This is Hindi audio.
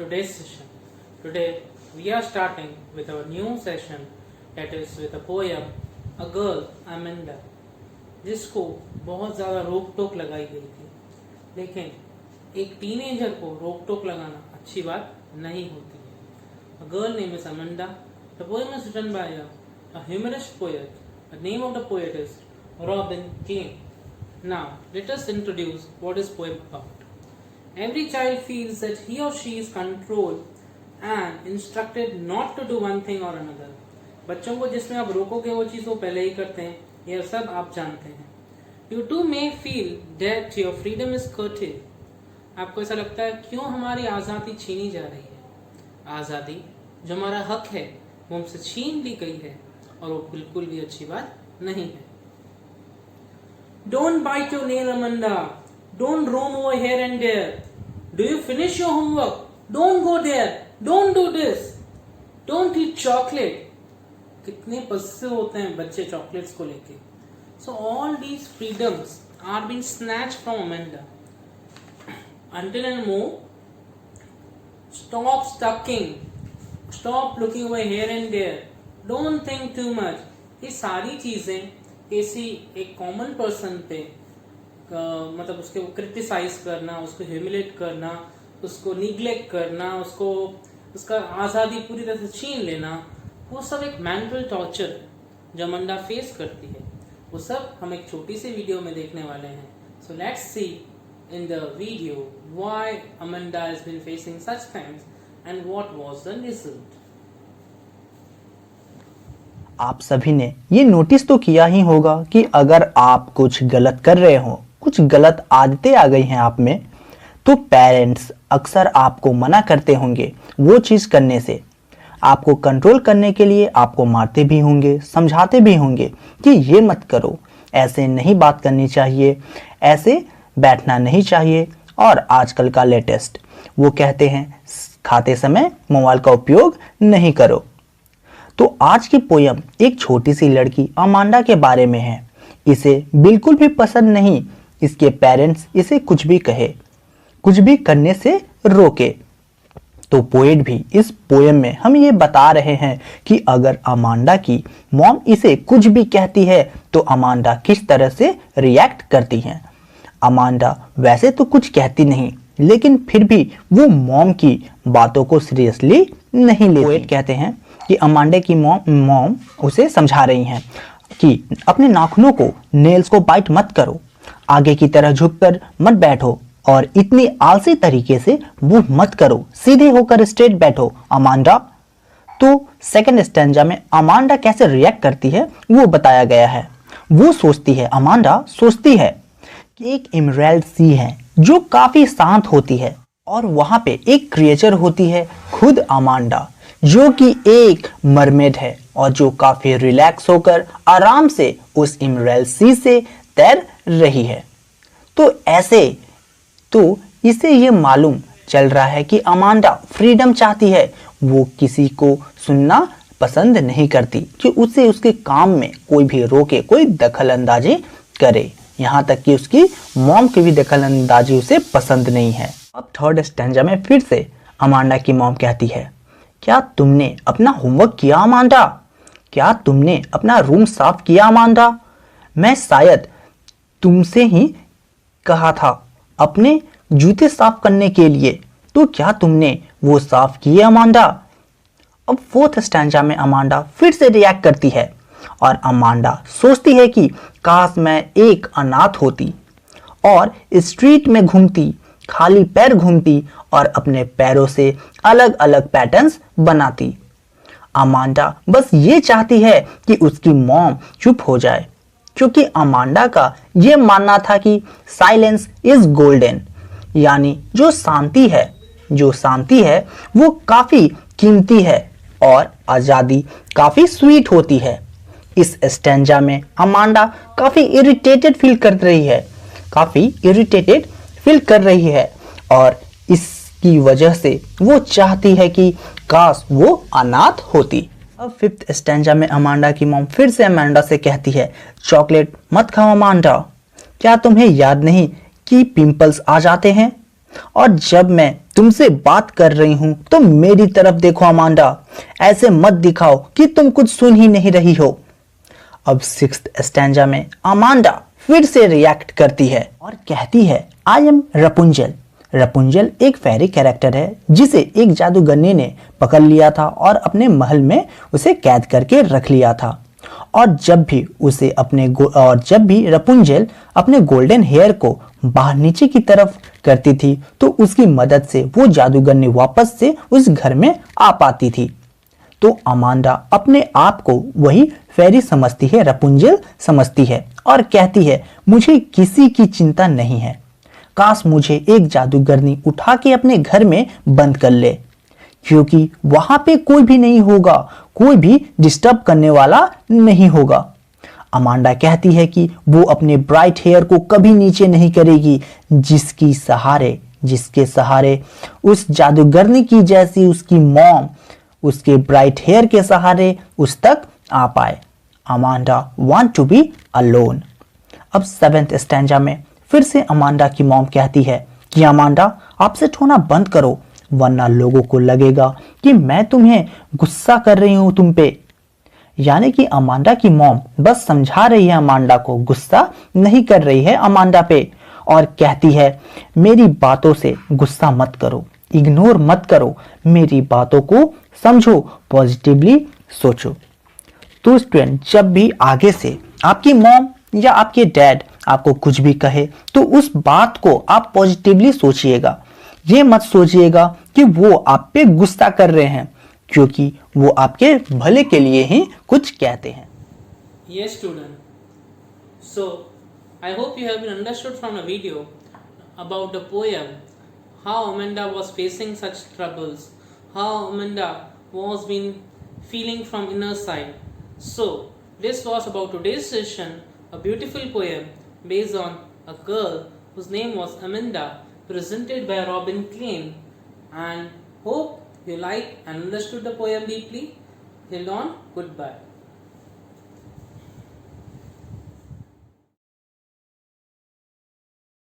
today's session. Today we are starting with our new session, that is with a poem, A Girl Amanda, जिसको बहुत ज़्यादा रोक टोक लगाई गई थी, लेकिन एक टीनेजर को रोक टोक लगाना अच्छी बात नहीं होती है. A girl name is Amanda. The poem is written by a humorous poet. The name of the poet is Robin King. Now let us introduce what is poem about. Every child feels that he or she is controlled and instructed not to do one thing or another. बच्चों को जिसमें आप रोकोगे वो चीज़ वो पहले ही करते हैं, यह सब आप जानते हैं. You too may feel that your freedom is curtailed. आपको ऐसा लगता है क्यों हमारी आज़ादी छीनी जा रही है. आज़ादी जो हमारा हक है वो हमसे छीन ली गई है और वो बिल्कुल भी अच्छी बात नहीं है. Don't bite your nail, Amanda. Don't roam over here and there. Do you finish your homework? Don't go there. Don't do this. Don't eat chocolate. कितने पस्से होते हैं बच्चे चॉकलेट्स को लेके. So all these freedoms are being snatched from Amanda. Until and more, stop stucking. Stop looking over here and there. Don't think too much. ये सारी चीजें किसी एक कॉमन पर्सन पे मतलब उसके क्रिटिसाइज करना, उसको ह्यूमिलेट करना, उसको निग्लेक्ट करना, उसको उसका आज़ादी पूरी तरह से छीन लेना, वो सब एक मेंटल टॉर्चर जो अमंडा फेस करती है. वो सब हम एक छोटी सी वीडियो में देखने वाले हैं. So let's see in the video why Amanda has been facing such things and what was the result. आप सभी ने ये नोटिस तो किया ही होगा कि अगर आप कुछ गलत कर रहे हो, कुछ गलत आदतें आ गई हैं आप में, तो पेरेंट्स अक्सर आपको मना करते होंगे वो चीज़ करने से. आपको कंट्रोल करने के लिए आपको मारते भी होंगे, समझाते भी होंगे कि ये मत करो, ऐसे नहीं बात करनी चाहिए, ऐसे बैठना नहीं चाहिए. और आजकल का लेटेस्ट वो कहते हैं खाते समय मोबाइल का उपयोग नहीं करो. तो आज की पोयम एक छोटी सी लड़की अमांडा के बारे में है. इसे बिल्कुल भी पसंद नहीं इसके पेरेंट्स इसे कुछ भी कहे, कुछ भी करने से रोके. तो पोएट भी इस पोयम में हम ये बता रहे हैं कि अगर अमांडा की मॉम इसे कुछ भी कहती है तो अमांडा किस तरह से रिएक्ट करती हैं. अमांडा वैसे तो कुछ कहती नहीं, लेकिन फिर भी वो मॉम की बातों को सीरियसली नहीं लेती. पोएट कहते हैं कि अमांडा की मॉम उसे समझा रही हैं कि अपने नाखूनों को, नेल्स को बाइट मत करो, आगे की तरह झुककर मत बैठो और इतनी आलसी तरीके से वो मत करो, सीधे होकर स्ट्रेट बैठो अमांडा. तो सेकंड स्टैंजा में अमांडा कैसे रिएक्ट करती है वो बताया गया है. वो सोचती है, अमांडा सोचती है कि एक इमराल्ड सी है जो काफी शांत होती है और वहां पे एक क्रिएचर होती है खुद अमांडा जो कि एक मरमेड है और जो काफी रिलैक्स होकर आराम से उस इमराल्ड सी से तैर रही है. तो ऐसे तो इसे ये मालूम चल रहा है कि अमांडा फ्रीडम चाहती है. वो किसी को सुनना पसंद नहीं करती कि उसे उसके काम में कोई भी रोके, कोई दखल अंदाजी करे. यहाँ तक कि उसकी मॉम की भी दखल अंदाजी उसे पसंद नहीं है. अब थर्ड स्टैंजा में फिर से अमांडा की मॉम कहती है, क्या तुमने अपना होमवर्क किया अमांडा? क्या तुमने अपना रूम साफ किया अमांडा? मैं शायद तुमसे ही कहा था अपने जूते साफ करने के लिए, तो क्या तुमने वो साफ किए अमांडा? अब फोर्थ स्टैंजा में अमांडा फिर से रिएक्ट करती है और अमांडा सोचती है कि काश मैं एक अनाथ होती और स्ट्रीट में घूमती, खाली पैर घूमती और अपने पैरों से अलग अलग पैटर्न्स बनाती. अमांडा बस ये चाहती है कि उसकी मॉम चुप हो जाए, क्योंकि अमांडा का ये मानना था कि साइलेंस इज गोल्डन, यानी जो शांति है वो काफी कीमती है और आजादी काफी स्वीट होती है. इस स्टैंजा में अमांडा काफी इरिटेटेड फील कर रही है और इसकी वजह से वो चाहती है कि काश वो अनाथ होती. अब फिफ्थ स्टैंजा में अमांडा की मॉम फिर से अमांडा से कहती है, चॉकलेट मत खाओ अमांडा, क्या तुम्हें याद नहीं कि पिंपल्स आ जाते हैं? और जब मैं तुमसे बात कर रही हूं तो मेरी तरफ देखो अमांडा, ऐसे मत दिखाओ कि तुम कुछ सुन ही नहीं रही हो। अब 6th स्टैंजा में अमांडा फिर से रिएक्ट करती है और कहती है, आई एम रपुंजल। रपुंजल एक फेरी कैरेक्टर है जिसे एक जादूगरनी ने पकड़ लिया था और अपने महल में उसे कैद करके रख लिया था। और जब भी रपुंजल अपने गोल्डन हेयर को बाहर नीचे की तरफ करती थी तो उसकी मदद से वो जादूगरनी वापस से उस घर में आ पाती थी। तो अमांडा अपने आप को वही फेरी समझती है, रपुंजल समझती है और कहती है, मुझे किसी की चिंता नहीं है। काश मुझे एक जादूगरनी उठा के अपने घर में बंद कर ले, क्योंकि वहां पे कोई भी नहीं होगा, कोई भी डिस्टर्ब करने वाला नहीं होगा। अमांडा कहती है कि वो अपने ब्राइट हेयर को कभी नीचे नहीं करेगी, जिसके सहारे उस जादूगरनी की जैसी उसकी मॉम उसके ब्राइट हेयर के सहारे उस तक आ पाए। Amanda want to be alone. अब 7th स्टैंजा में फिर से अमांडा की मॉम कहती है कि अमांडा आपसे ठोना बंद करो, वरना लोगों को लगेगा कि मैं तुम्हें गुस्सा कर रही हूं तुम पे। यानी कि अमांडा की मॉम बस समझा रही है अमांडा को, गुस्सा नहीं कर रही है अमांडा पे। और कहती है, मेरी बातों से गुस्सा मत करो, इग्नोर मत करो, मेरी बातों को समझो, पॉजिटिवली सोचो। तो स्टूडेंट, जब भी आगे से आपकी मॉम या आपके डैड आपको कुछ भी कहे तो उस बात को आप पॉजिटिवली सोचिएगा। ये मत सोचिएगा कि वो आप पे गुस्सा कर रहे हैं, क्योंकि वो आपके भले के लिए ही कुछ कहते हैं। Yes, student. So, I hope you have been understood from the video about the poem, how Amanda was facing such troubles, how Amanda was been feeling from inner side. So, this was about today's session, a beautiful poem based on a girl whose name was Amanda, presented by Robin Klein, and hope you liked and understood the poem deeply. Till on, goodbye.